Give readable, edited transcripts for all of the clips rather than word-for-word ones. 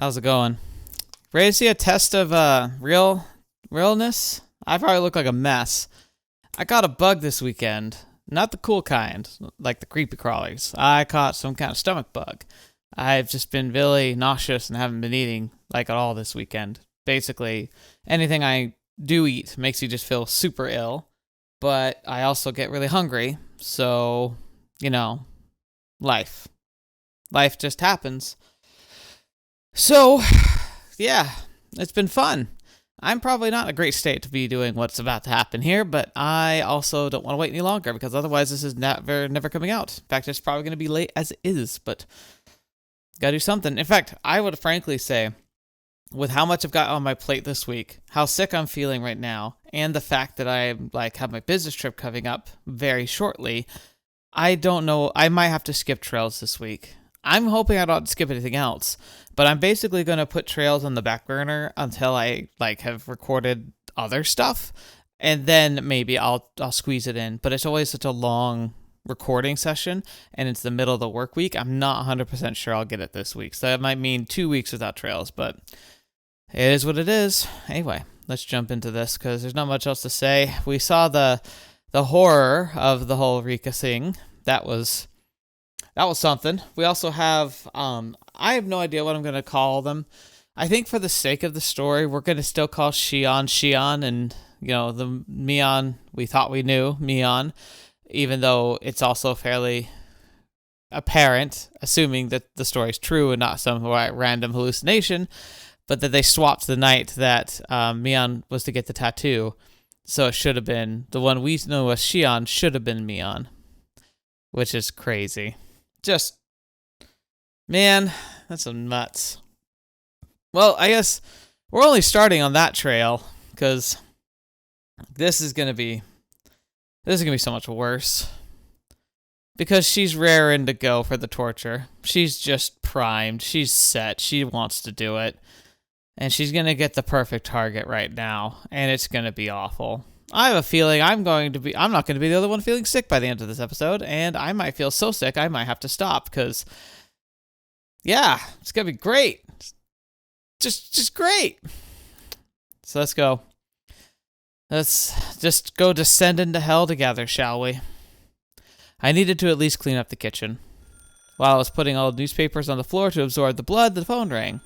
How's it going? Ready to see a test of realness? I probably look like a mess. I caught a bug this weekend. Not the cool kind, like the creepy crawlers. I caught some kind of stomach bug. I've just been really nauseous and haven't been eating like at all this weekend. Basically, anything I do eat makes me just feel super ill, but I also get really hungry. So, you know, life. Life just happens. So, yeah, it's been fun. I'm probably not in a great state to be doing what's about to happen here, but I also don't want to wait any longer because otherwise this is never coming out. In fact, it's probably going to be late as it is, but gotta do something. In fact, I would frankly say, with how much I've got on my plate this week, how sick I'm feeling right now, and the fact that I have my business trip coming up very shortly, I don't know. I might have to skip trails this week. I'm hoping I don't skip anything else, but I'm basically going to put trails on the back burner until I have recorded other stuff, and then maybe I'll squeeze it in. But it's always such a long recording session, and it's the middle of the work week. I'm not 100% sure I'll get it this week, so that might mean 2 weeks without trails, but it is what it is. Anyway, let's jump into this because there's not much else to say. We saw the horror of the whole Rika thing. That was something. We also have I have no idea what I'm gonna call them. I think for the sake of the story, we're gonna still call Shion, and the Mion we thought we knew Mion, even though it's also fairly apparent, assuming that the story's true and not some random hallucination, but that they swapped the night that Mion was to get the tattoo. So it should have been the one we know as Shion should have been Mion, which is crazy. Just, man, that's some nuts. Well, I guess we're only starting on that trail because this is gonna be so much worse. Because she's raring to go for the torture. She's just primed. She's set. She wants to do it. And she's going to get the perfect target right now. And it's going to be awful. I have a feeling I'm not going to be the other one feeling sick by the end of this episode. And I might feel so sick I might have to stop. Because, yeah, it's going to be great. Just great. So let's go. Let's just go descend into hell together, shall we? I needed to at least clean up the kitchen. While I was putting all the newspapers on the floor to absorb the blood, the phone rang.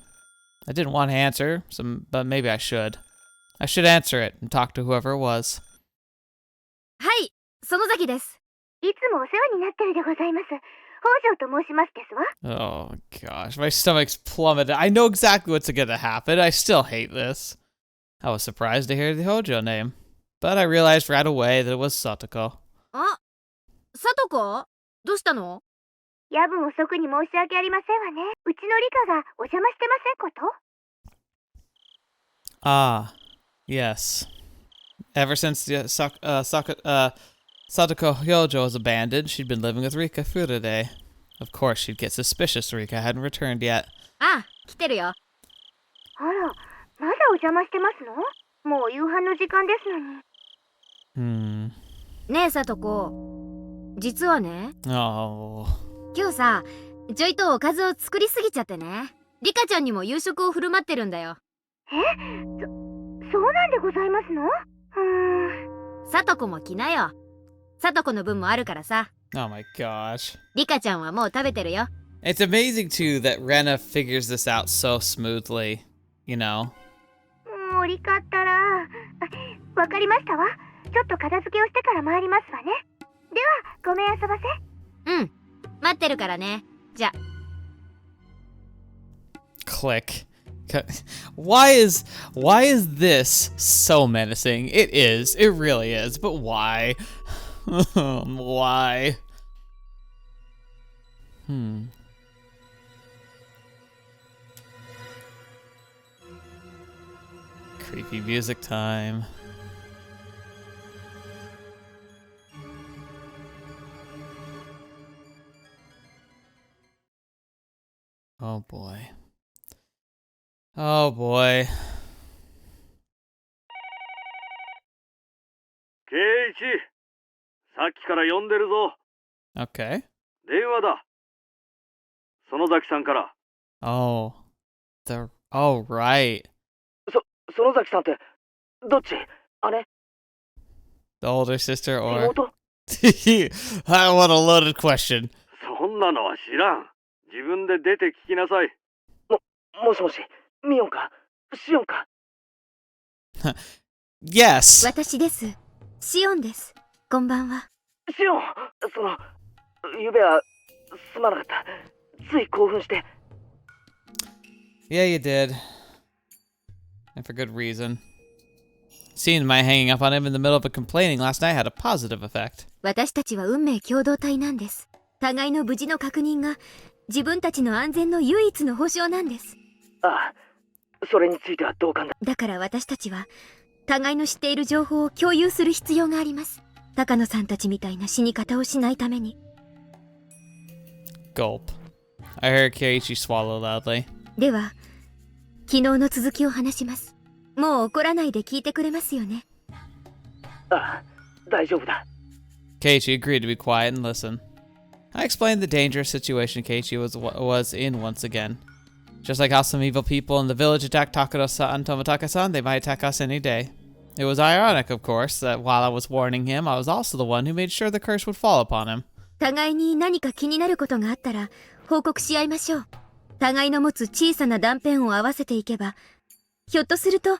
I didn't want to answer, but maybe I should. I should answer it and talk to whoever it was. はい、園崎です。いつもお世話になってるでございます。北条と申しますですわ。 Oh gosh, my stomach's plummeted. I know exactly what's gonna happen. I still hate this. I was surprised to hear the Hojo name, but I realized right away that it was Satoko. あ、さとこどうしたの？夜分遅くに申し訳ありませんわね。うちのリカがお邪魔してませんこと？ Ah, yes. Ever since Satoko Hyojo was abandoned, she'd been living with Rika Furude. Of course, she'd get suspicious Rika hadn't returned yet. ああ、来てるよ。あら、まだお邪魔してますの？もう夕飯の時間ですのに。ねえ、さとこ。実はね。Oh. 今日さ、ちょいとおかずを作りすぎちゃってね。リカちゃんにも夕食を振る舞ってるんだよ。そうなんでございますの？さとこも来なよ。さとこの分もあるからさ。Oh my gosh. リカちゃんはもう食べてるよ。 It's amazing too that Rena figures this out so smoothly, you know? もうリカったら。わかりましたわ。ちょっと片付けをしてから参りますわね。では、ごめんあそばせ。うん。待ってるからね。じゃ。Click. Why is this so menacing? It is. It really is. But why? Why? Creepy music time. Oh boy. Oh boy. Keiichi, さっきから呼んでるぞ。 Okay. 電話だ。園崎さんから。Oh. Oh, right. 園崎さんって、どっち？姉？ The older sister or... 妹？ What a loaded question. そんなのは知らん。自分で出て聞きなさい。もしもし、ミオンか？シオンか？ Yes. 私です。シオンです。こんばんは。シオン！ゆべは、すまなかった。つい興奮して。Yeah, you did. And for good reason. Seeing my hanging up on him in the middle of a complaining last night had a positive effect. 私たちは運命共同体なんです。互いの無事の確認が自分たちの安全の唯一の保証なんです。ああ、それについては同感だ。だから私たちは互いの知っている情報を共有する必要があります。高野さんたちみたいな死に方をしないために。Gulp. I heard Keiichi swallow loudly. では、昨日の続きを話します。もう怒らないで聞いてくれますよね。ああ、大丈夫だ。Keiichi agreed to be quiet and listen. I explained the dangerous situation Keiichi was in once again. Just like how some evil people in the village attacked Takuro-san and Tomitaka-san, they might attack us any day. It was ironic, of course, that while I was warning him, I was also the one who made sure the curse would fall upon him. 互いに何か気になることがあったら報告し合いましょう。互いの持つ小さな断片を合わせていけば、ひょっとすると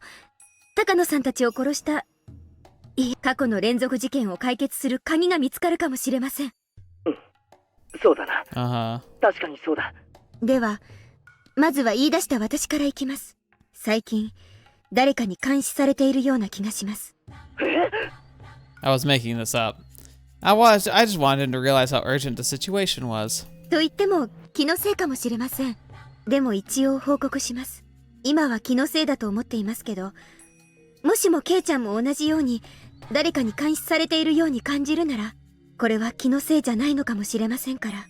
高野さんたちを殺した過去の連続事件を解決する鍵が見つかるかもしれません。うん、そうだな。Uh-huh. 確かにそうだ。では、まずは言い出した私からいきます。最近、誰かに監視されているような気がします。I was making this up. I just wanted him to realize how urgent the situation was. と言っても気のせいかもしれません。でも一応報告します。今は気のせいだと思っていますけど、もしもケイちゃんも同じように誰かに監視されているように感じるなら、これは気のせいじゃないのかもしれませんから。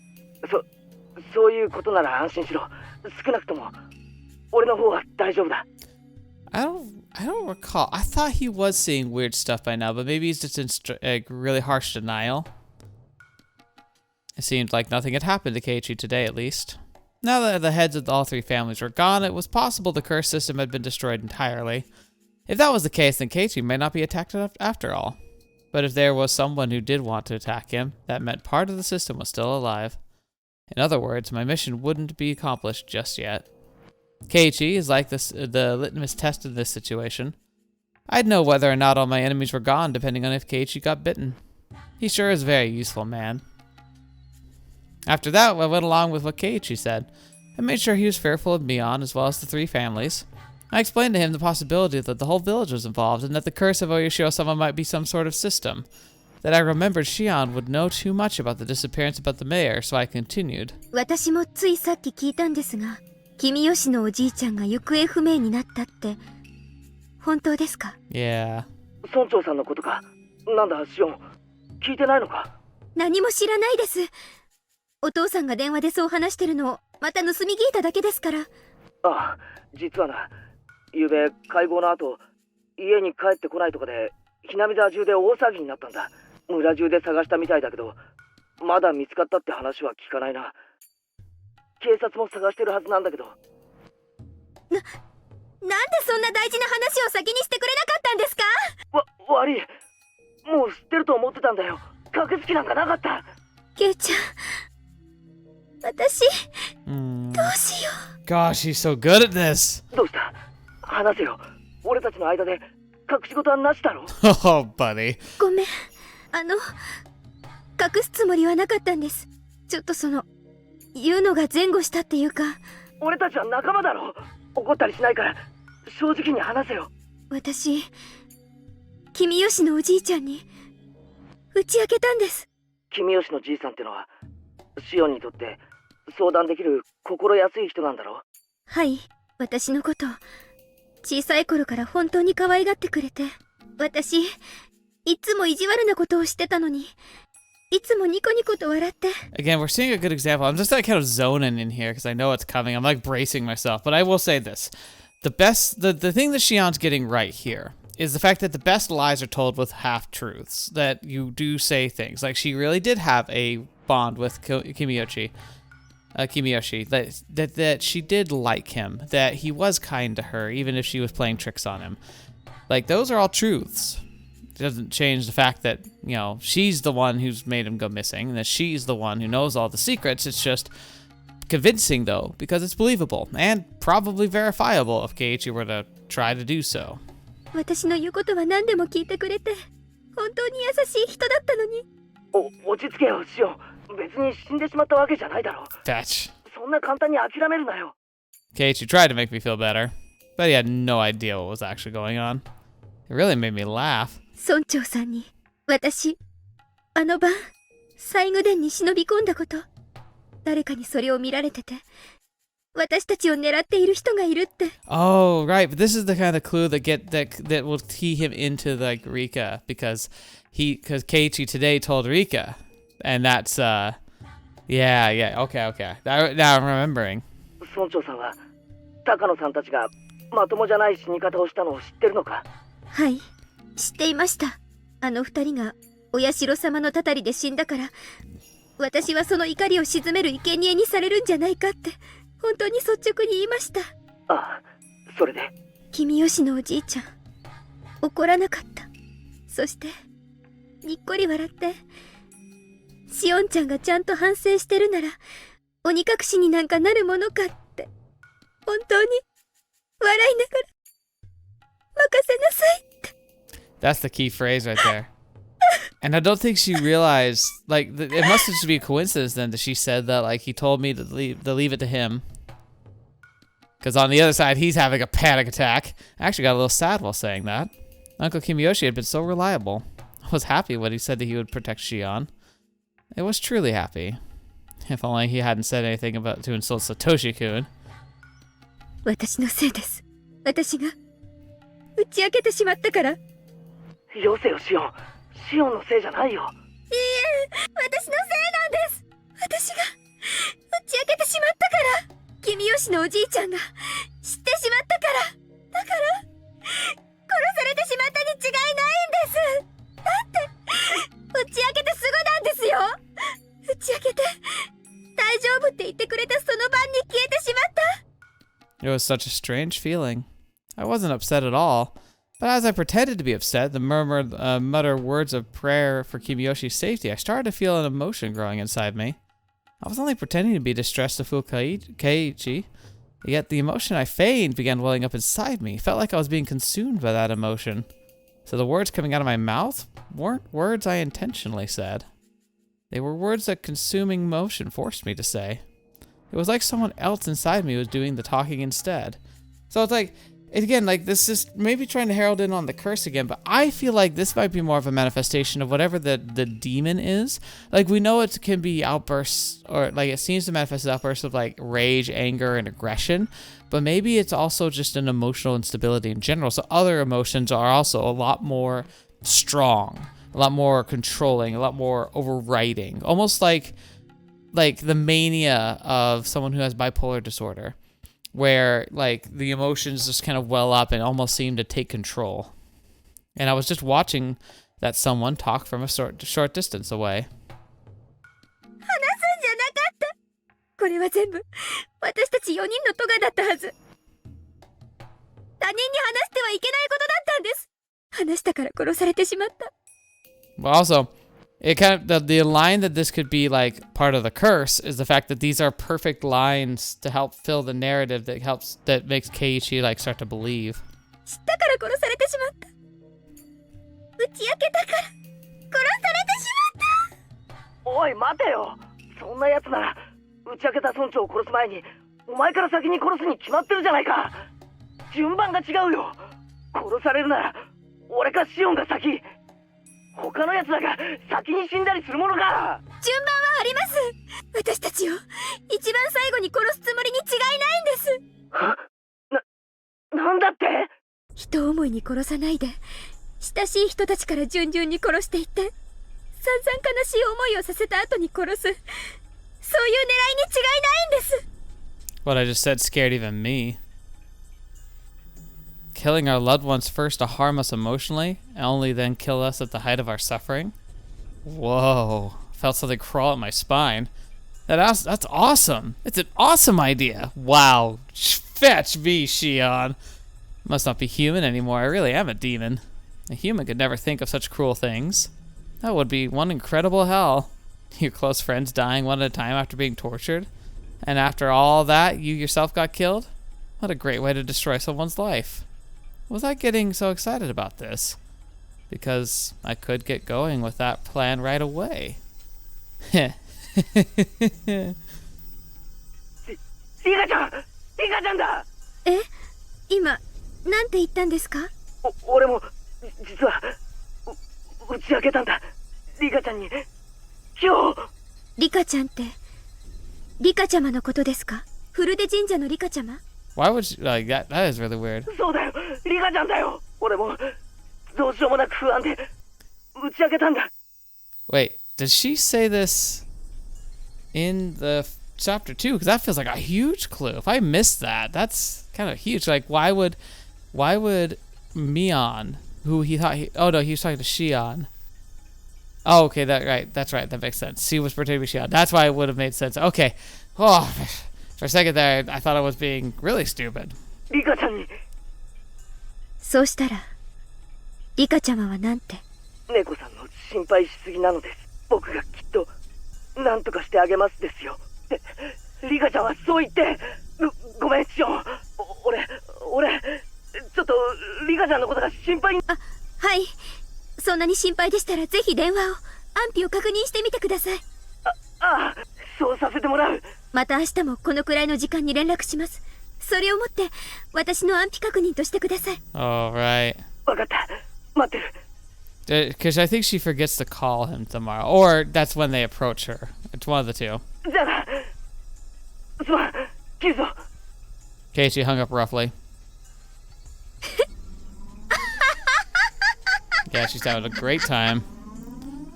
そういうことなら安心しろ。少なくとも俺の方は大丈夫だ。I don't recall. I thought he was seeing weird stuff by now, but maybe he's just in really harsh denial. It seemed like nothing had happened to Keiichi today, at least. Now that the heads of all three families were gone, it was possible the curse system had been destroyed entirely. If that was the case, then Keiichi might not be attacked after all. But if there was someone who did want to attack him, that meant part of the system was still alive. In other words, my mission wouldn't be accomplished just yet. Keiichi is like the litmus test in this situation. I'd know whether or not all my enemies were gone depending on if Keiichi got bitten. He sure is a very useful man. After that, I went along with what Keiichi said. I made sure he was fearful of Mion as well as the three families. I explained to him the possibility that the whole village was involved and that the curse of Oyashiro-sama might be some sort of system. That I remembered Shion would know too much about the disappearance about the mayor, so I continued. 私もついさっき聞いたんですが、君吉のおじいちゃんが行方不明になったって本当ですか？ Yeah. 村長さんのことか。なんだシオン、聞いてないのか？何も知らないです。お父さんが電話でそう話してるのをまた盗み聞いただけですから。ああ、実はな、ゆうべ会合の後、家に帰ってこないとかでHinamizawa中で大騒ぎになったんだ。村中で探したみたいだけど、まだ見つかったって話は聞かないな。警察も探してるはずなんだけど。なんでそんな大事な話を先にしてくれなかったんですか？悪い。もう知ってると思ってたんだよ。隠す気なんかなかった。ケイちゃん、私、どうしよう。 Gosh, he's so good at this. どうした？話せよ。俺たちの間で隠し事はなしだろ。Oh, buddy. ごめん。隠すつもりはなかったんです。ちょっと言うのが前後したっていうか。俺たちは仲間だろ。怒ったりしないから正直に話せよ。私、君吉のおじいちゃんに打ち明けたんです。君吉のじいさんってのはシオンにとって相談できる心安い人なんだろ？はい、私のこと小さい頃から本当に可愛がってくれて、私いつも意地悪なことをしてたのに、いつもニコニコと笑って。 Again, we're seeing a good example. I'm just like kind of zoning in here because I know it's coming. I'm like bracing myself, but I will say this. The thing that Shion's getting right here is the fact that the best lies are told with half-truths. That you do say things. Like, she really did have a bond with Kimiyoshi. Kimiyoshi, that she did like him, that he was kind to her, even if she was playing tricks on him. Like, those are all truths. It doesn't change the fact that, you know, she's the one who's made him go missing, and that she's the one who knows all the secrets. It's just convincing, though, because it's believable, and probably verifiable if Keiichi were to try to do so. 私の言うことは何でも聞いてくれて、本当に優しい人だったのに。落ち着けよ、シオン。別に死んでしまったわけじゃないだろう。Fetch. そんな簡単に諦めるなよ。Keiichi tried to make me feel better, but he had no idea what was actually going on. It really made me laugh. 村長さんに、私、あの晩、最後殿に忍び込んだこと、誰かにそれを見られてて、私たちを狙っている人がいるって。Oh, right, but this is the kind of clue that will tee him into like Rika, because Keiichi today told Rika, and that's yeah, okay. Now I'm remembering. 村長さんは高野さんたちがまともじゃない死に方をしたのを知ってるのか？はい、知っていました。あの二人がお社様のたたりで死んだから、私はその怒りを鎮める生贄にされるんじゃないかって本当に率直に言いました。ああ、それで君吉のおじいちゃん、怒らなかった。そしてにっこり笑って、しおんちゃんがちゃんと反省してるなら鬼隠しになんかなるものかって本当に笑いながら任せなさいって。 That's the key phrase right there. And I don't think she realized, like, it must just be a coincidence then that she said that, like, he told me to leave it to him. Because on the other side, he's having a panic attack. I actually got a little sad while saying that. Uncle Kimiyoshi had been so reliable. I was happy when he said that he would protect Shion. I was truly happy. If only he hadn't said anything to insult Satoshi-kun. 私のせいです。私が打ち明けてしまったから。よせよ、シオン。シオンのせいじゃないよ。いいえ、私のせいなんです。私が打ち明けてしまったから。君吉のおじいちゃんが知ってしまったから。だから殺されてしまったに違いないんです。だって打ち明けてすぐなんですよ。打ち明けて大丈夫って言ってくれたその晩に消えてしまった。 It was such a strange feeling. I wasn't upset at all. But as I pretended to be upset, the mutter words of prayer for Kimiyoshi's safety, I started to feel an emotion growing inside me. I was only pretending to be distressed to fool Keiichi, yet the emotion I feigned began welling up inside me. It felt like I was being consumed by that emotion. So the words coming out of my mouth weren't words I intentionally said. They were words that consuming motion forced me to say. It was like someone else inside me was doing the talking instead. So it's like, again, like, this is maybe trying to herald in on the curse again, but I feel like this might be more of a manifestation of whatever the demon is. Like, we know it can be outbursts, or like it seems to manifest as outbursts of like rage, anger, and aggression, but maybe it's also just an emotional instability in general. So other emotions are also a lot more strong, a lot more controlling, a lot more overriding, almost like the mania of someone who has bipolar disorder, where like the emotions just kind of well up and almost seem to take control. And I was just watching that someone talk from a short distance away. 話すんじゃなかった。これは全部私たち4人のトガだったはず。他人に話してはいけないことだったんです。話したから殺されてしまった。 But also, it kind of the line that this could be like part of the curse is the fact that these are perfect lines to help fill the narrative that makes Keiichi like start to believe. 知ったから殺されてしまった。打ち明けたから殺されてしまった。おい待てよ。そんな奴なら打ち明けた村長を殺す前にお前から先に殺すに決まってるじゃないか。順番が違うよ。殺されるなら俺かシオンが先。他の奴らが先に死んだりするものか。順番はあります。私たちを一番最後に殺すつもりに違いないんです。は？なんだって？人思いに殺さないで、親しい人たちから順々に殺していって、散々悲しい思いをさせた後に殺す。そういう狙いに違いないんです。 What I just said scared even me. Killing our loved ones first to harm us emotionally, and only then kill us at the height of our suffering? Whoa. Felt something crawl up my spine. That's awesome. It's an awesome idea. Wow. Fetch me, Shion. Must not be human anymore. I really am a demon. A human could never think of such cruel things. That would be one incredible hell. Your close friends dying one at a time after being tortured. And after all that, you yourself got killed? What a great way to destroy someone's life. Was I getting so excited about this? Because I could get going with that plan right away. Heh. リカちゃんリカちゃんだえ、今、なんて言ったんですか？俺も実は打ち明けたんだリカちゃんに今日リカちゃんって、リカちゃまのことですか？フルデ神社のリカちゃま？ Why would you, like, that is really weird. そうだよリカちゃんだよ俺もどうしようもなく不安で打ち明けたんだ Wait, did she say this in the chapter 2? Because that feels like a huge clue. If I missed that, that's kind of huge. Like, why would Mion, who he thought oh no, he was talking to Shion. Oh, okay, that's right, that makes sense. She was pretending to be Shion. That's why it would have made sense. Okay. Oh, for a second there, I thought I was being really stupid. リカちゃんにそうしたら、リカちゃまはなんて？猫さんの心配しすぎなのです僕がきっと何とかしてあげますですよってリカちゃんはそう言ってごめんシオン俺ちょっとリカちゃんのことが心配あ、はい。そんなに心配でしたらぜひ電話を、安否を確認してみてください。ああそうさせてもらうまた明日もこのくらいの時間に連絡します。それをもって私の安否確認としてください。Alright. 分かった待ってる Because I think she forgets to call him tomorrow. Or that's when they approach her. It's one of the two. じゃあなすまん切るぞ Keiichi hung up roughly. Yeah, she's having a great time.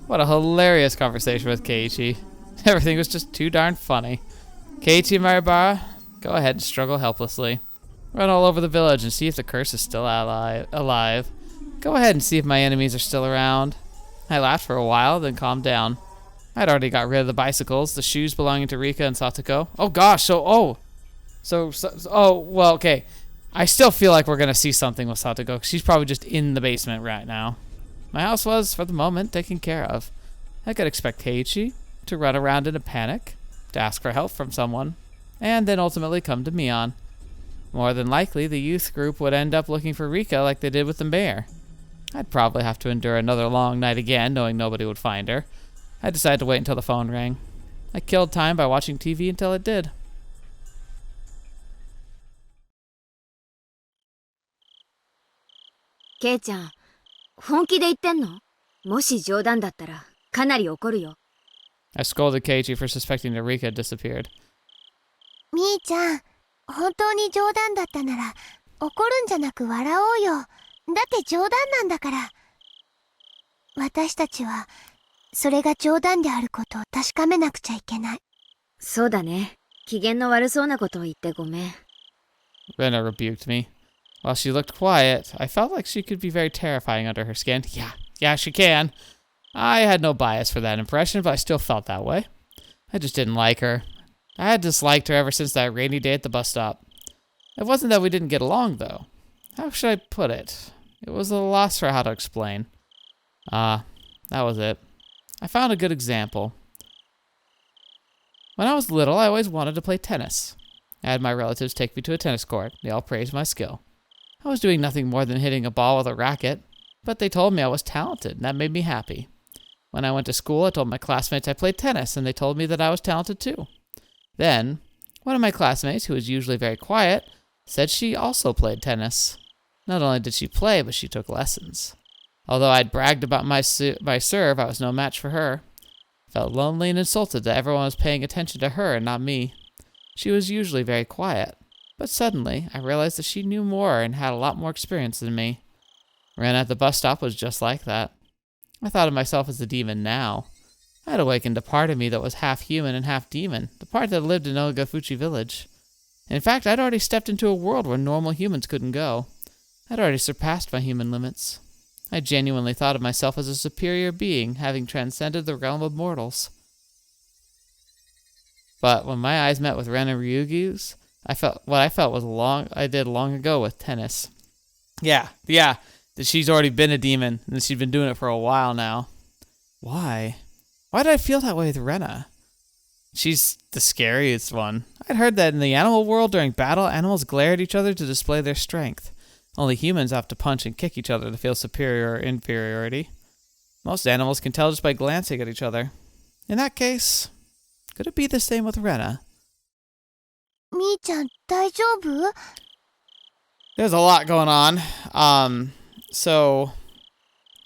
What a hilarious conversation with Keiichi. Everything was just too darn funny. Keiichi and Maribara, go ahead and struggle helplessly. Run all over the village and see if the curse is still alive. Go ahead and see if my enemies are still around. I laughed for a while, then calmed down. I'd already got rid of the bicycles, the shoes belonging to Rika and Satoko. Oh gosh, well, okay. I still feel like we're gonna see something with Satoko. She's probably just in the basement right now. My house was, for the moment, taken care of. I could expect Keiichi to run around in a panic, to ask for help from someone, and then ultimately come to Mion. More than likely, the youth group would end up looking for Rika like they did with the mayor. I'd probably have to endure another long night again, knowing nobody would find her. I decided to wait until the phone rang. I killed time by watching TV until it did. ケイちゃん、本気で言ってんの？もし冗談だったらかなり怒るよ。I scolded Keiichi for suspecting that Rika had disappeared. みーちゃん、本当に冗談だったなら怒るんじゃなく笑おうよ。だって冗談なんだから。私たちはそれが冗談であることを確かめなくちゃいけない。そうだね。機嫌の悪そうなことを言ってごめん。Rena rebuked me. While she looked quiet, I felt like she could be very terrifying under her skin. Yeah, she can. I had no bias for that impression, but I still felt that way. I just didn't like her. I had disliked her ever since that rainy day at the bus stop. It wasn't that we didn't get along, though. How should I put it? It was a loss for how to explain. That was it. I found a good example. When I was little, I always wanted to play tennis. I had my relatives take me to a tennis court. They all praised my skill. I was doing nothing more than hitting a ball with a racket, but they told me I was talented, and that made me happy. When I went to school, I told my classmates I played tennis, and they told me that I was talented too. Then, one of my classmates, who was usually very quiet, said she also played tennis. Not only did she play, but she took lessons. Although I'd bragged about my serve, I was no match for her. I felt lonely and insulted that everyone was paying attention to her and not me. She was usually very quiet, but suddenly I realized that she knew more and had a lot more experience than me. Rena at the bus stop was just like that. I thought of myself as a demon now. I had awakened a part of me that was half human and half demon, the part that lived in Ogafuchi village. In fact, I'd already stepped into a world where normal humans couldn't go. I'd already surpassed my human limits. I genuinely thought of myself as a superior being, having transcended the realm of mortals. But when my eyes met with Ren and Ryugyu's, I felt what I did long ago with tennis. Yeah, that she's already been a demon, and she's been doing it for a while now. Why? Why did I feel that way with Rena? She's the scariest one. I'd heard that in the animal world during battle, animals glare at each other to display their strength. Only humans have to punch and kick each other to feel superior or inferiority. Most animals can tell just by glancing at each other. In that case, could it be the same with Rena? みーちゃん、大丈夫？ There's a lot going on. So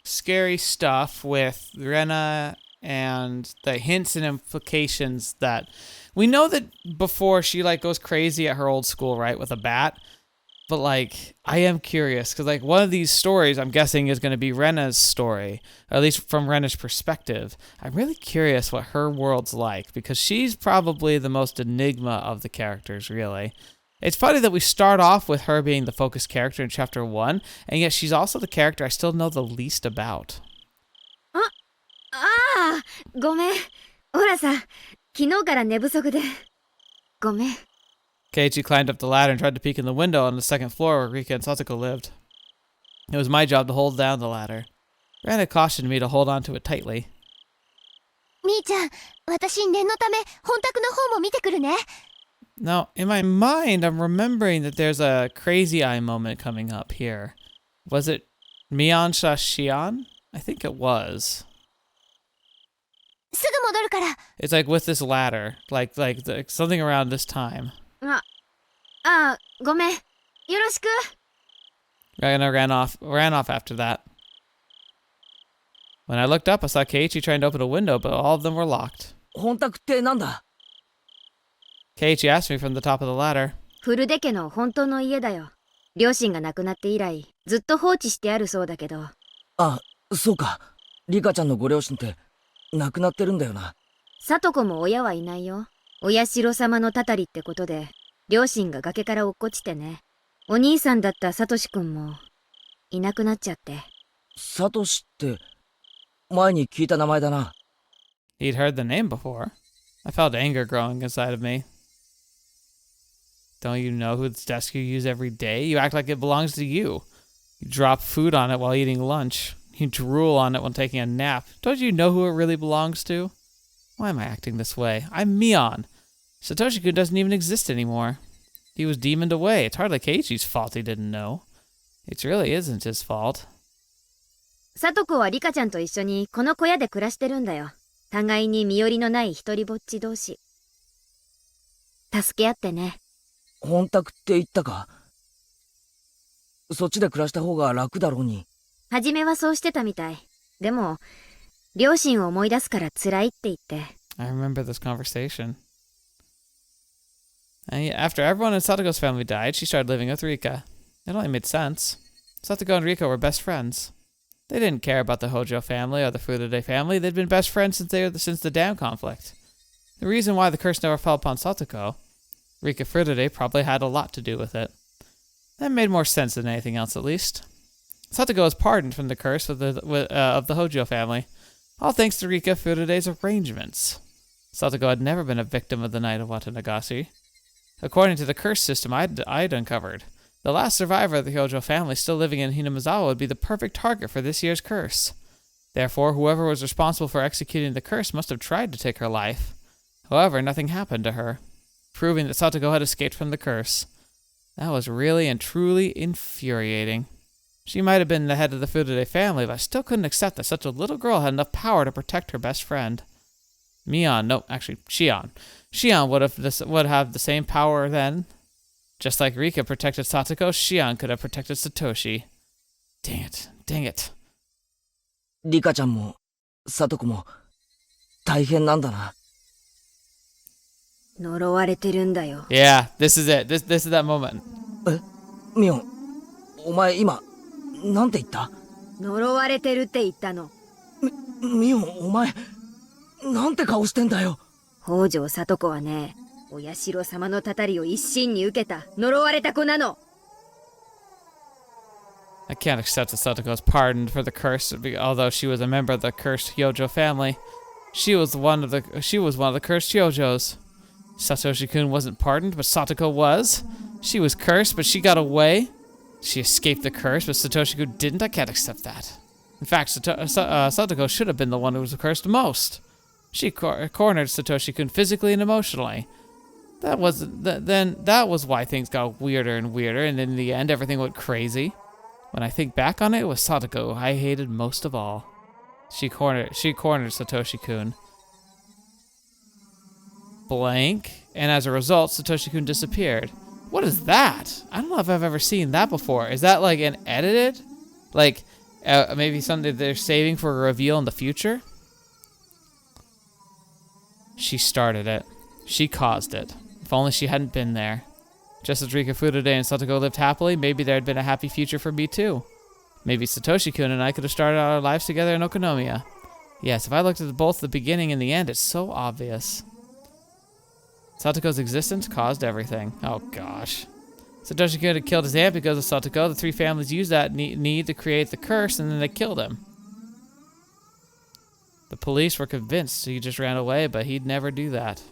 scary stuff with Rena and the hints and implications that we know that before she like goes crazy at her old school, right, with a bat. But like, I am curious because like one of these stories I'm guessing is going to be Rena's story, or at least from Rena's perspective. I'm really curious what her world's like because she's probably the most enigma of the characters, really. It's funny that we start off with her being the focus character in chapter 1, and yet she's also the character I still know the least about. ごめん。ほらさ、昨日から寝不足で。ごめん。 Keiichi climbed up the ladder and tried to peek in the window on the second floor where Rika and Satoko lived. It was my job to hold down the ladder. Rena cautioned me to hold onto it tightly. みーちゃん、私念のため本宅の方も見てくるね。 Now, in my mind, I'm remembering that there's a crazy eye moment coming up here. Was it Mion Shion? I think it was. すぐ戻るから。 It's like with this ladder, like something around this time. ごめん。よろしく。 Rena ran off after that. When I looked up, I saw Keiichi trying to open a window, but all of them were locked. 本宅ってなんだ？ Keiichi asked me from the top of the ladder. フルデ家の本当の家だよ。両親が亡くなって以来、ずっと放置してあるそうだけど。あ、そうか。リカちゃんのご両親って亡くなってるんだよな。聡子も親はいないよ。お社様のたたりってことで、両親が崖から落っこちてね。お兄さんだったサトシ君もいなくなっちゃって。サトシって前に聞いた名前だな。He'd heard the name before. I felt anger growing inside of me. Don't you know whose desk you use every day? You act like it belongs to you. You drop food on it while eating lunch. You drool on it when taking a nap. Don't you know who it really belongs to? Why am I acting this way? I'm Mion. Satoshi-kun doesn't even exist anymore. He was demoned away. It's hardly Keiichi's fault he didn't know. It really isn't his fault. 聡子はリカちゃんと一緒にこの小屋で暮らしてるんだよ。互いに身寄りのない一人ぼっち同士。助け合ってね。本宅って言ったか？そっちで暮らした方が楽だろうに。初めはそうしてたみたい。でも、両親を思い出すから辛いって言って。I remember this conversation. And after everyone in Satoko's family died, she started living with Rika. It only made sense. Satoko and Rika were best friends. They didn't care about the Hojo family or the Furude family. They'd been best friends since the dam conflict. The reason why the curse never fell upon Satoko, Rika Furude probably had a lot to do with it. That made more sense than anything else, at least. Satoko was pardoned from the curse of the Hojo family, all thanks to Rika Furude's arrangements. Satoko had never been a victim of the Night of Watanagashi. According to the curse system I'd uncovered, the last survivor of the Hojo family still living in Hinamizawa would be the perfect target for this year's curse. Therefore, whoever was responsible for executing the curse must have tried to take her life. However, nothing happened to her, proving that Satoko had escaped from the curse. That was really and truly infuriating. She might have been the head of the Furude family, but I still couldn't accept that such a little girl had enough power to protect her best friend. Shion. Shion would have the same power then. Just like Rika protected Satoko, Shion could have protected Satoshi. Dang it. リカちゃんもサトコも大変なんだな。呪われてるんだよ。Yeah, this is it. This is that moment. え、ミオン、お前今なんて言った？呪われてるって言ったの。ミオン、お前なんて顔してんだよ。北条聡子はね、お社様のたたりを一身に受けた呪われた子なの。I can't accept that Satoko was pardoned for the curse, although she was a member of the cursed Hyojo family. She was one of the cursed Hyojos. Satoshi-kun wasn't pardoned, but Satoko was. She was cursed, but she got away. She escaped the curse, but Satoshi-kun didn't. I can't accept that. In fact, Satoko should have been the one who was cursed most. She cornered Satoshi-kun physically and emotionally. That was why things got weirder and weirder, and in the end, everything went crazy. When I think back on it, it was Satoko I hated most of all. She cornered Satoshi-kun. Blank, and as a result, Satoshi-kun disappeared. What is that? I don't know if I've ever seen that before. Is that like an edited? Like, maybe something they're saving for a reveal in the future? She started it. She caused it. If only she hadn't been there. Just as Rika Furude and Satoko lived happily, maybe there had been a happy future for me too. Maybe Satoshi-kun and I could have started our lives together in Okonomiya. Yes, if I looked at both the beginning and the end, it's so obvious. Satoko's existence caused everything. Oh gosh. Satoshi-kun had killed his aunt because of Satoko. The three families used that need to create the curse, and then they killed him. The police were convinced he just ran away, but he'd never do that.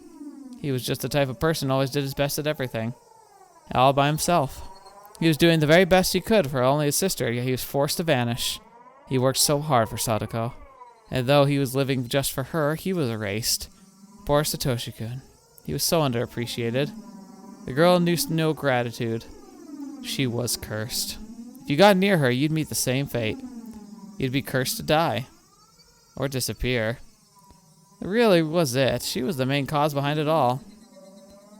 He was just the type of person who always did his best at everything. All by himself. He was doing the very best he could for only his sister, yet he was forced to vanish. He worked so hard for Satoko. And though he was living just for her, he was erased. Poor Satoshi-kun. He was so underappreciated. The girl knew no gratitude. She was cursed. If you got near her, you'd meet the same fate. You'd be cursed to die. Or disappear. It really was it. She was the main cause behind it all.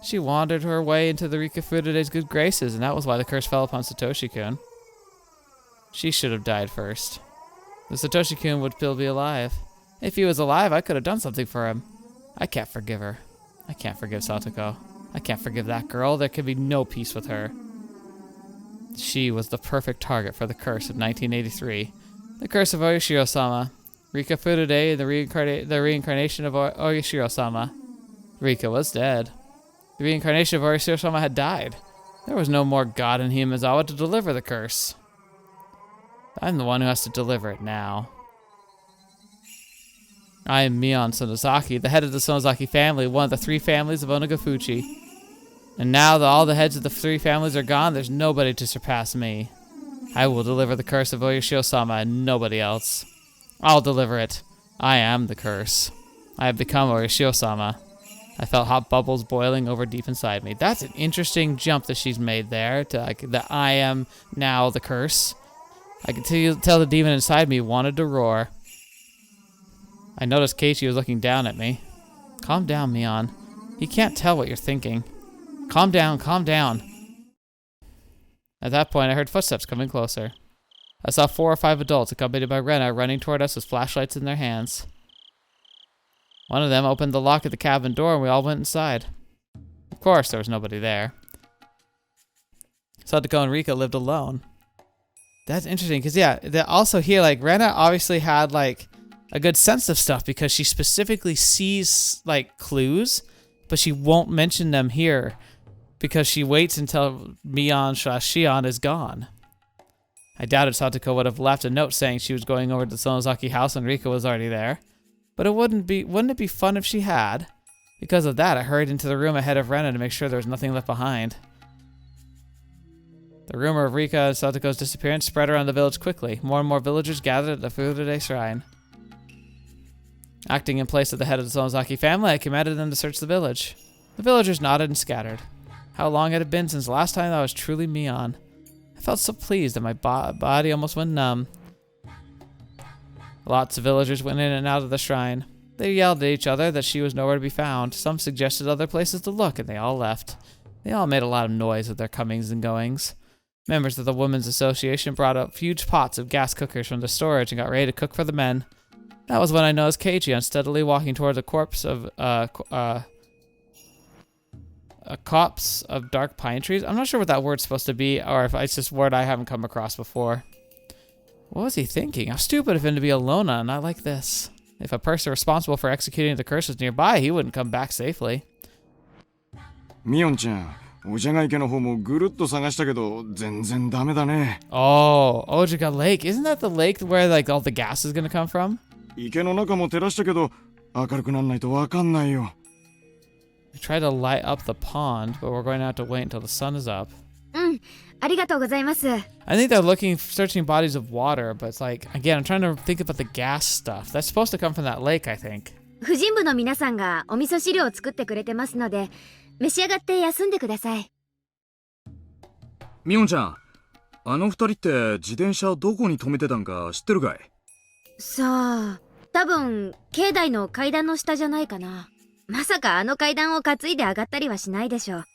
She wandered her way into the Rika Furude's good graces, and that was why the curse fell upon Satoshi-kun. She should have died first. The Satoshi-kun would still be alive. If he was alive, I could have done something for him. I can't forgive her. I can't forgive Satoko. I can't forgive that girl. There can be no peace with her. She was the perfect target for the curse of 1983. The curse of Oyashiro-sama. Rika Furude, the reincarnation of Oyashiro-sama. Rika was dead. The reincarnation of Oyashiro-sama had died. There was no more god in Hinamizawa to deliver the curse. I'm the one who has to deliver it now. I am Mion Sonozaki, the head of the Sonozaki family, one of the three families of Onagafuchi. And now that all the heads of the three families are gone, there's nobody to surpass me. I will deliver the curse of Oyashiro-sama and nobody else. I'll deliver it. I am the curse. I have become Oyashiro-sama. I felt hot bubbles boiling over deep inside me. That's an interesting jump that she's made there, to like that I am now the curse. I could tell the demon inside me wanted to roar. I noticed Keiichi was looking down at me. Calm down, Mion. He can't tell what you're thinking. Calm down, calm down. At that point, I heard footsteps coming closer. I saw 4 or 5 adults accompanied by Rena running toward us with flashlights in their hands. One of them opened the lock of the cabin door and we all went inside. Of course, there was nobody there. Satoko and Rika lived alone. That's interesting, because yeah, also here, like, Rena obviously had, like, a good sense of stuff because she specifically sees, like, clues, but she won't mention them here because she waits until Shion is gone. I doubted Satoko would have left a note saying she was going over to the Sonozaki house and Rika was already there. But wouldn't it be fun if she had? Because of that, I hurried into the room ahead of Rena to make sure there was nothing left behind. The rumor of Rika and Satoko's disappearance spread around the village quickly. More and more villagers gathered at the Furude shrine. Acting in place of the head of the Sonozaki family, I commanded them to search the village. The villagers nodded and scattered. How long had it been since the last time I was truly Mion? I felt so pleased that my body almost went numb. Lots of villagers went in and out of the shrine. They yelled at each other that she was nowhere to be found. Some suggested other places to look, and they all left. They all made a lot of noise with their comings and goings. Members of the Women's Association brought up huge pots of gas cookers from the storage and got ready to cook for the men. That was when I noticed Keiichi unsteadily walking toward the corpse of a copse of dark pine trees. I'm not sure what that word's supposed to be, or if it's just a word I haven't come across before. What was he thinking? How stupid of him to be alone on a night like this. If a person responsible for executing the curse was nearby, he wouldn't come back safely. Mion-chan, お茶が池の方もぐるっと探したけど全然ダメだね。 Oh, Ojika Lake. Isn't that the lake where like all the gas is gonna come from? 池の中も照らしたけど明るくなんないとわかんないよ。We tried to light up the pond, but we're going to have to wait until the sun is up. うん、ありがとうございます。 I think they're searching bodies of water, but it's like, again, I'm trying to think about the gas stuff. That's supposed to come from that lake, I think. 婦人部の皆さんがお味噌汁を作ってくれてますので、召し上がって休んでください。ミオンちゃん、あの二人って自転車どこに止めてたんか知ってるかい？さあ、多分境内の階段の下じゃないかな。まさかあの階段を担いで上がったりはしないでしょう。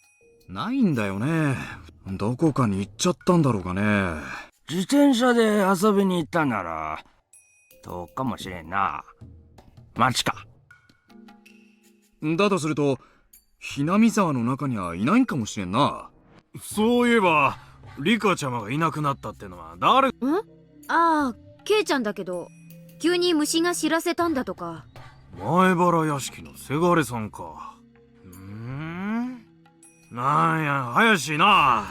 ないんだよね。どこかに行っちゃったんだろうかね。自転車で遊びに行ったなら遠かもしれんな。町か。だとするとHinamizawaの中にはいないんかもしれんな。そういえばリカちゃまがいなくなったってのは誰？ああ、ケイちゃんだけど、急に虫が知らせたんだとか。前原屋敷のせがれさんか。なんや怪しいな。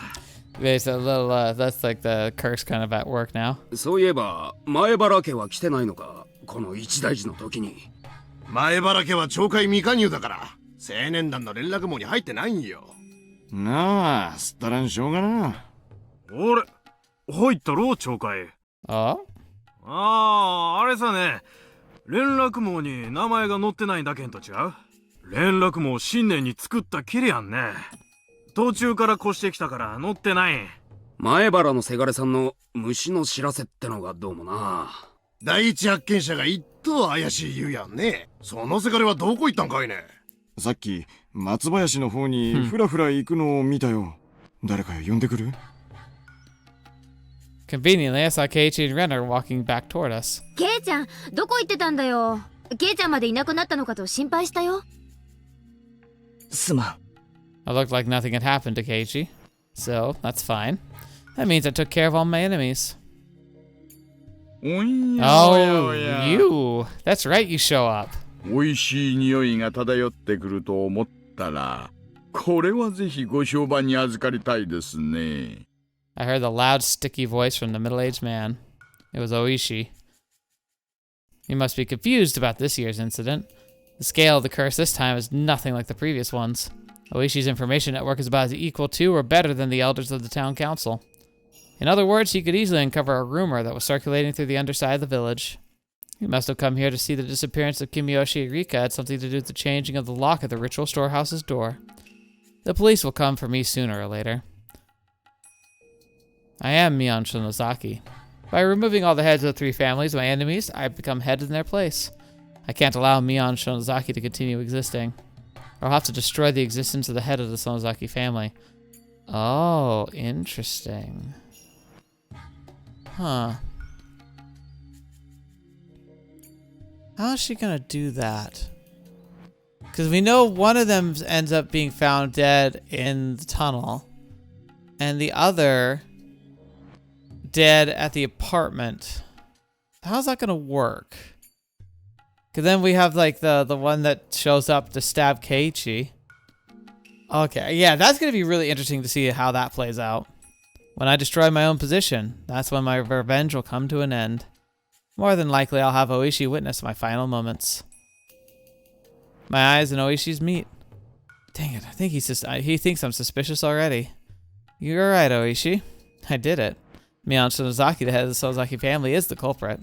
There's a little, that's like the curse kind of at work now. そういえば前原家は来てないのか、この一大事の時に。前原家は懲戒未加入だから青年団の連絡網に入ってないんよ。なあ、すったらんしょうがな。俺入ったろ懲戒。Oh? あれさね、連絡網に名前が載ってないだけんと違う。連絡網新年に作ったきりやんね。途中から越してきたから載ってない。前原のせがれさんの虫の知らせってのがどうもな。第一発見者が一等怪しい言うやんね。そのせがれはどこ行ったんかいね。さっき松林の方にふらふら行くのを見たよ。誰か呼んでくる？ Conveniently, I saw Keiichi and Renner walking back toward us. ケイちゃん、どこ行ってたんだよ。ケイちゃんまでいなくなったのかと心配したよ。すまん。I looked like nothing had happened to Keiichi, so that's fine. That means I took care of all my enemies. Oh, you! That's right, you show up. 美味しい匂いが漂ってくると思ったら、これはぜひご評判に預かりたいですね。I heard the loud, sticky voice from the middle-aged man. It was Oishi. You must be confused about this year's incident. The scale of the curse this time is nothing like the previous ones. Oishi's information network is about as equal to or better than the elders of the town council. In other words, he could easily uncover a rumor that was circulating through the underside of the village. He must have come here to see the disappearance of Kimiyoshi and Rika had something to do with the changing of the lock at the ritual storehouse's door. The police will come for me sooner or later. I am Mion Shinozaki. By removing all the heads of the three families, my enemies, I have become head in their place. I can't allow Mion Shinozaki to continue existing. I'll have to destroy the existence of the head of the Sonozaki family. Oh, interesting. Huh. How is she gonna do that? Because we know one of them ends up being found dead in the tunnel, and the other dead at the apartment. How's that gonna work? Because then we have like the one that shows up to stab Keiichi. Okay, yeah, that's gonna be really interesting to see how that plays out. When I destroy my own position, that's when my revenge will come to an end. More than likely, I'll have Oishi witness my final moments. My eyes and Oishi's meet. Dang it, I think he thinks I'm suspicious already. You're right, Oishi. I did it. Mion Shinozaki, the head of the Sonozaki family, is the culprit.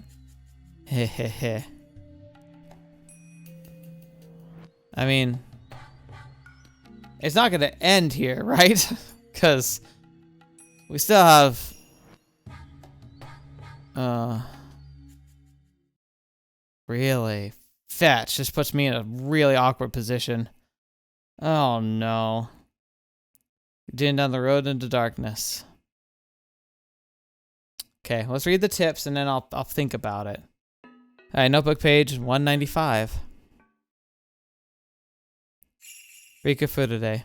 Hehehe. I mean, it's not gonna end here, right? Because we still have... Really? Fetch just puts me in a really awkward position. Oh no. Continuing down the road into darkness. Okay, let's read the tips and then I'll think about it. Alright, notebook page 195. Rika Furude.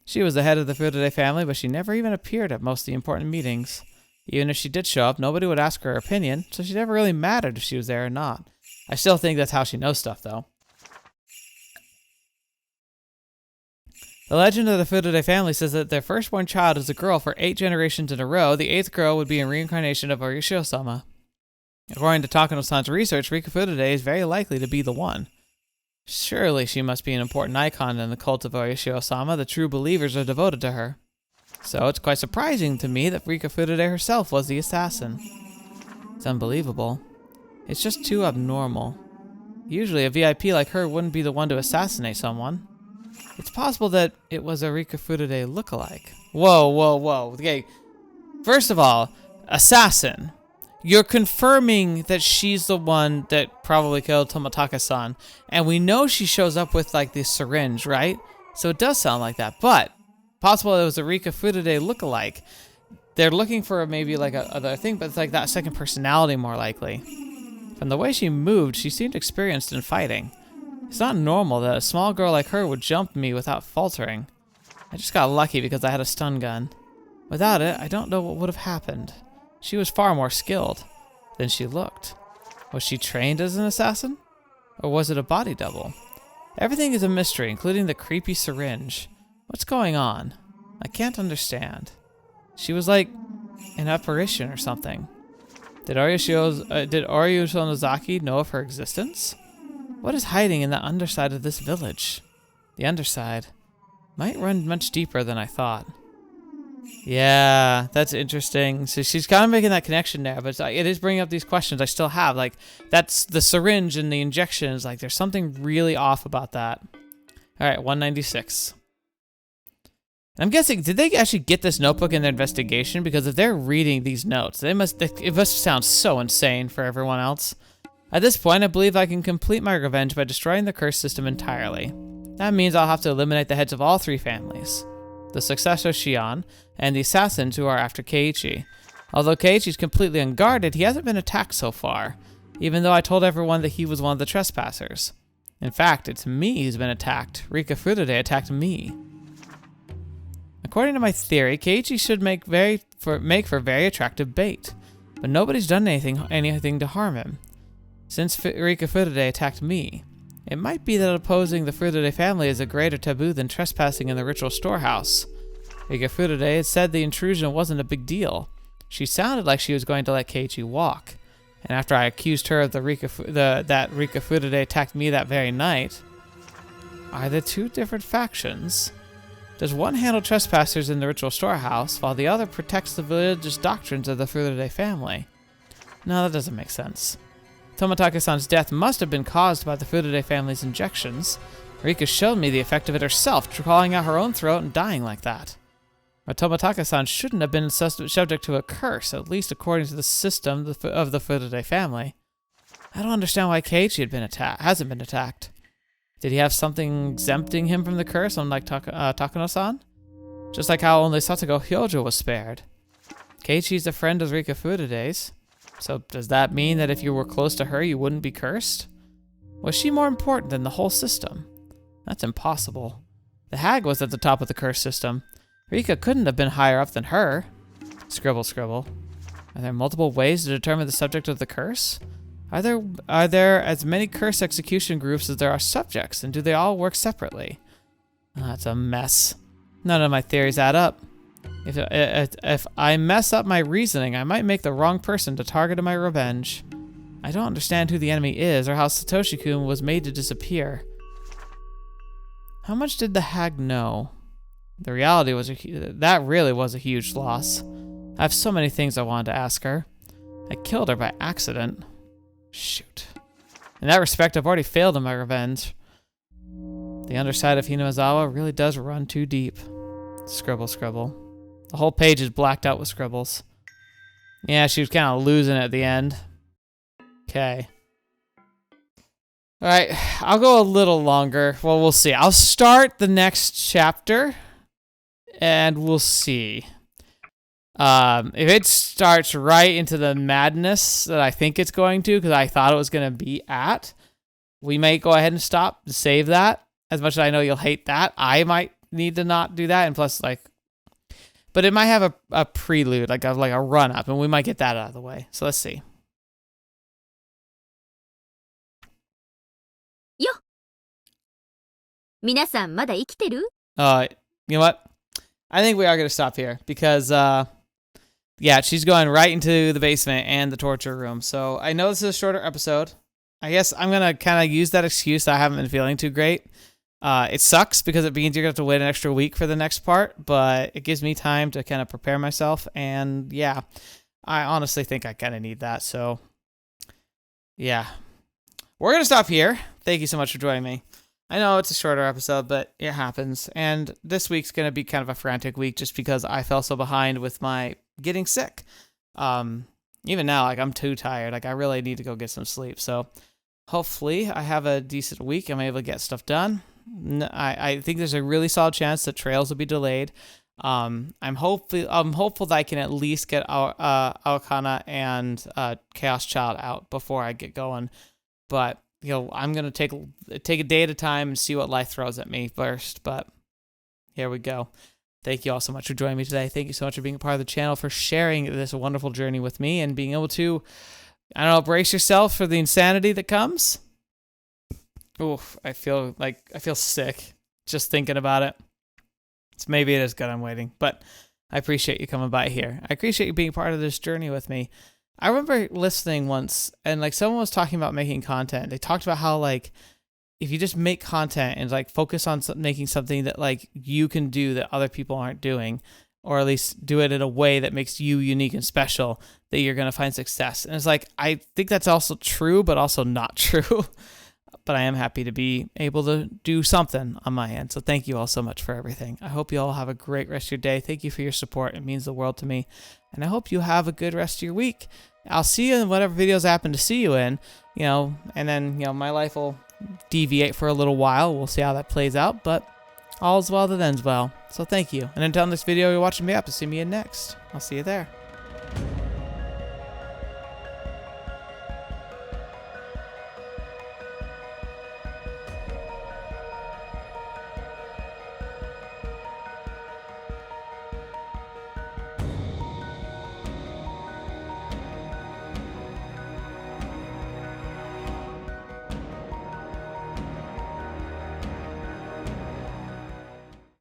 She was the head of the Furude family, but she never even appeared at most of the important meetings. Even if she did show up, nobody would ask her opinion, so she never really mattered if she was there or not. I still think that's how she knows stuff, though. The legend of the Furude family says that their firstborn child is a girl for 8 generations in a row. The 8th girl would be a reincarnation of Orishio-sama. According to Takano-san's research, Rika Furude is very likely to be the one. Surely she must be an important icon in the cult of Oishio-sama. The true believers are devoted to her. So it's quite surprising to me that Rika Furude herself was the assassin. It's unbelievable. It's just too abnormal. Usually a VIP like her wouldn't be the one to assassinate someone. It's possible that it was a Rika Furude lookalike. Whoa, whoa, whoa. Okay, first of all, assassin. You're confirming that she's the one that probably killed Tomataka-san. And we know she shows up with, like, this syringe, right? So it does sound like that. But, possible it was a Rika Furude lookalike. They're looking for maybe, like, other thing, but it's like that second personality more likely. From the way she moved, she seemed experienced in fighting. It's not normal that a small girl like her would jump me without faltering. I just got lucky because I had a stun gun. Without it, I don't know what would have happened. She was far more skilled than she looked. Was she trained as an assassin? Or was it a body double? Everything is a mystery, including the creepy syringe. What's going on? I can't She was like an apparition or something. Did Oryu Sonozaki know of her existence? What is hiding in the underside of this village? The underside might run much deeper than I thought. Yeah, that's interesting. So she's kind of making that connection there, but it is bringing up these questions I still have. Like, that's the syringe and the injections. Like, there's something really off about that. All right, 196. I'm guessing, did they actually get this notebook in their investigation? Because if they're reading these notes, it must sound so insane for everyone else. At this point, I believe I can complete my revenge by destroying the curse system entirely. That means I'll have to eliminate the heads of all three families. The successor Shion, and the assassins who are after Keiichi. Although Keiichi's completely unguarded, he hasn't been attacked so far, even though I told everyone that he was one of the trespassers. In fact, it's me who's been attacked. Rika Furude attacked me. According to my theory, Keiichi should make for very attractive bait, but nobody's done anything to harm him. Since Rika Furude attacked me, it might be that opposing the Furude family is a greater taboo than trespassing in the ritual storehouse. Rika Furude had said the intrusion wasn't a big deal. She sounded like she was going to let Keiichi walk, and after I accused her of that Rika Furude attacked me that very night, are there two different factions? Does one handle trespassers in the ritual storehouse, while the other protects the religious doctrines of the Furude family? No, that doesn't make sense. Tomataka-san's death must have been caused by the Furude family's injections. Rika showed me the effect of it herself, clawing out her own throat and dying like that. But Tomataka-san shouldn't have been subject to a curse, at least according to the system of the Furude family. I don't understand why Keiichi hasn't been attacked. Did he have something exempting him from the curse, unlike Takano-san? Just like how only Satoko Hyojo was spared. Keiichi's a friend of Rika Furude's. So does that mean that if you were close to her, you wouldn't be cursed? Was she more important than the whole system? That's impossible. The hag was at the top of the curse system. Rika couldn't have been higher up than her. Scribble, scribble. Are there multiple ways to determine the subject of the curse? Are there as many curse execution groups as there are subjects, and do they all work separately? That's a mess. None of my theories add up. If I mess up my reasoning, I might make the wrong person to target in my revenge. I don't understand who the enemy is, or how Satoshi-kun was made to disappear. How much did the hag know? The reality was that really was a huge loss. I have so many things I wanted to ask her. I killed her by accident. Shoot. In that respect, I've already failed in my revenge. The underside of Hinamizawa really does run too deep. Scribble, scribble. The whole page is blacked out with scribbles. Yeah, she was kind of losing it at the end. Okay. Alright, I'll go a little longer. Well, we'll see. I'll start the next chapter, and we'll see. If it starts right into the madness that I think it's going to, because I thought it was going to be at, we might go ahead and stop and save that. As much as I know you'll hate that, I might need to not do that. And plus, like, but it might have a prelude, like a run up, and we might get that out of the way. So let's see. Yo. 皆さんまだ生きてる? You know what? I think we are going to stop here because, yeah, she's going right into the basement and the torture room. So I know this is a shorter episode. I guess I'm going to kind of use that excuse that I haven't been feeling too great. It sucks because it means you're going to have to wait an extra week for the next part, but it gives me time to kind of prepare myself. And yeah, I honestly think I kind of need that. So yeah, we're going to stop here. Thank you so much for joining me. I know it's a shorter episode, but it happens. And this week's going to be kind of a frantic week just because I fell so behind with my getting sick. Even now, like, I'm too tired. Like, I really need to go get some sleep. So hopefully I have a decent week. I'm able to get stuff done. I think there's a really solid chance that Trails will be delayed. I'm hopeful that I can at least get Aokana and Chaos Child out before I get going. But I'm gonna take a day at a time and see what life throws at me first. But here we go. Thank you all so much for joining me today. Thank you so much for being a part of the channel, for sharing this wonderful journey with me, and being able to, I don't know, brace yourself for the insanity that comes. Oof, I feel sick just thinking about it. Maybe it is good I'm waiting, but I appreciate you coming by here. I appreciate you being part of this journey with me. I remember listening once, and like someone was talking about making content. They talked about how like if you just make content and like focus on making something that like you can do that other people aren't doing, or at least do it in a way that makes you unique and special, that you're going to find success. And it's like, I think that's also true, but also not true. But I am happy to be able to do something on my end. So thank you all so much for everything. I hope you all have a great rest of your day. Thank you for your support. It means the world to me. And I hope you have a good rest of your week. I'll see you in whatever videos I happen to see you in, and then, my life will deviate for a little while. We'll see how that plays out, but all's well that ends well. So thank you. And until next video you're watching me up to see me in next. I'll see you there.